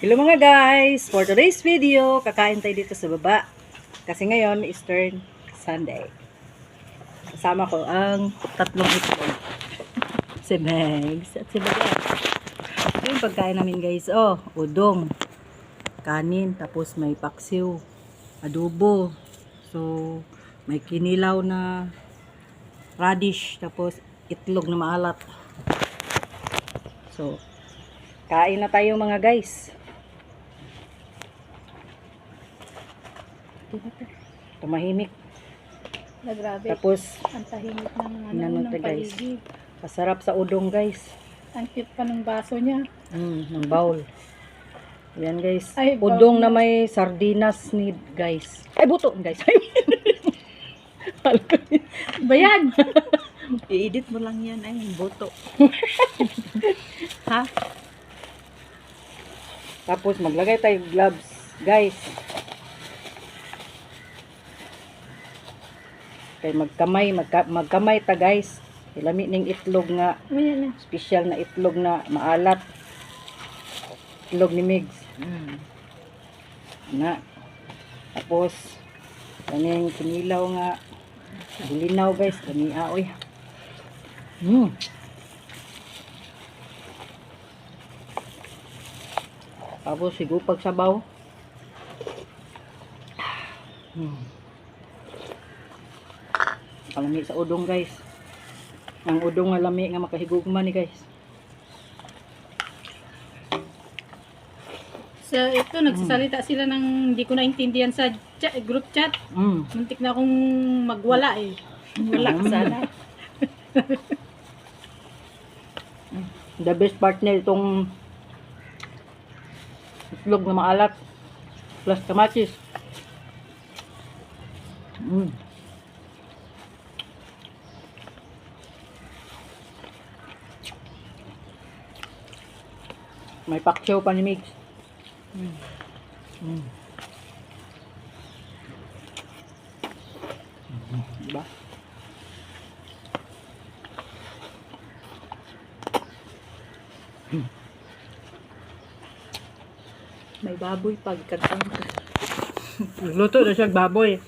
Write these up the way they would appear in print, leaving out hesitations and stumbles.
Hello mga guys! For today's video, kakain tayo dito sa baba. Kasi ngayon, Easter Sunday. Kasama ko ang tatlong itlog. Si Megs at si Bagat. Ito yung pagkain namin guys. Oh, udong, kanin, tapos may paksiw, adobo. So, may kinilaw na radish, tapos itlog na maalat. So, kain na tayo mga guys. Tumahimik. Na grabe. Tapos, Ang tahimik ng inano ng to, guys. paligid. masarap sa udong guys. Ang cute pa ng baso niya. Ng bowl. Yan guys. Ay, bowl Udong na na. may sardinas ni guys. Ay, buto guys. Bayan! I-edit mo lang yan ay boto. Ha? Tapos maglagay tayo gloves guys. Kay magkamay ta guys. Ilami ning itlog nga Ayan na. special na itlog na maalat. Itlog ni Migs. Na. Tapos kaning kinilaw nga bulinaw guys, kani aoy. Tapos sigupag sabaw. Kalami sa udong guys. Ang udong nga lami nga makahigugma ni guys. So, ito, nagsasalita sila ng hindi ko naintindihan sa group chat. Muntik na akong magwala eh. Wala ka sana. The best partner itong itlog na maalat plus kamatis. May paksyaw pa ni Migs. Diba? May baboy pagkatang. Nagluto na siya baboy.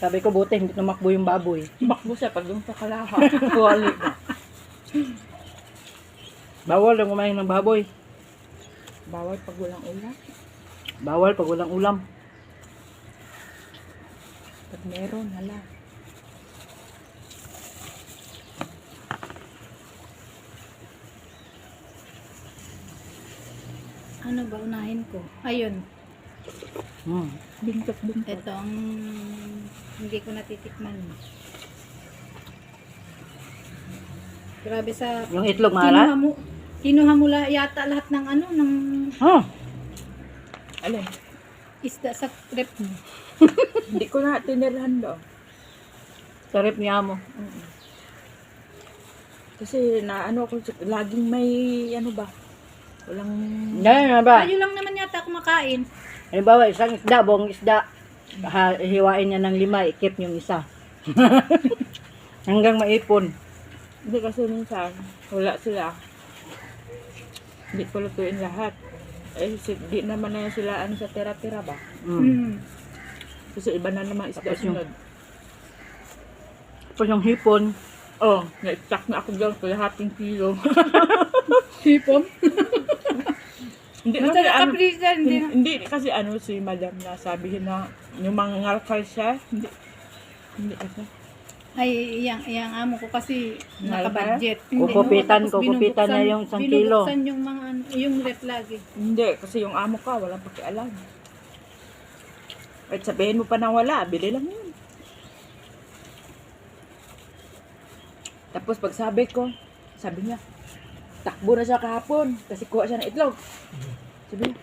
Sabi ko buti hindi tumakbo yung baboy. Bakbo siya pag yung sa kalaha. Wali na. Bawal ang kumain ng baboy. Bawal pag walang ulam. Bawal pag walang ulam. Pag meron, hala. Ano ba unahin ko? Ayun. Bingkot-bingkot. Ito ang hindi ko natitikman. Grabe sa... Yung itlog maalat? Kinuha mo yata lahat ng ano, ng Alin? isda sa trip mo. Hindi ko na tinirhan daw. Sarap niya mo. Kasi na ano ako, laging may ano ba? Walang... Yan na ba? Kayo lang naman yata kumakain. Halimbawa, isang isda, buong isda. Hiwain niya ng 5, ikip yung isa. Hanggang maipon. Hindi kasi minsan, wala sila. Hindi ko lutuin lahat. Eh, di naman na sila ano sa tira-tira ba? Kasi iba na naman isda Tapos yung- sunod. Tapos yung hipon, Oh, na-stuck na ako dyan sa lahating kilo. Hipon? Hindi Basta kasi ano, nakaprisa, hindi na. hindi kasi ano si madam na sabihin na yung mga ngalkal siya, hindi kasi. Ay, iyang amo ko kasi nakabudget. Kukupitan na yung 1 kilo. Binubuksan yung mga ano, yung ref lagi. Hindi, kasi yung amo ka, walang pakialam. At sabihin mo pa na wala, bili lang yun. Tapos pag sabi ko, sabi niya, takbo na siya kahapon kasi kuha siya ng itlog. Sabi niya,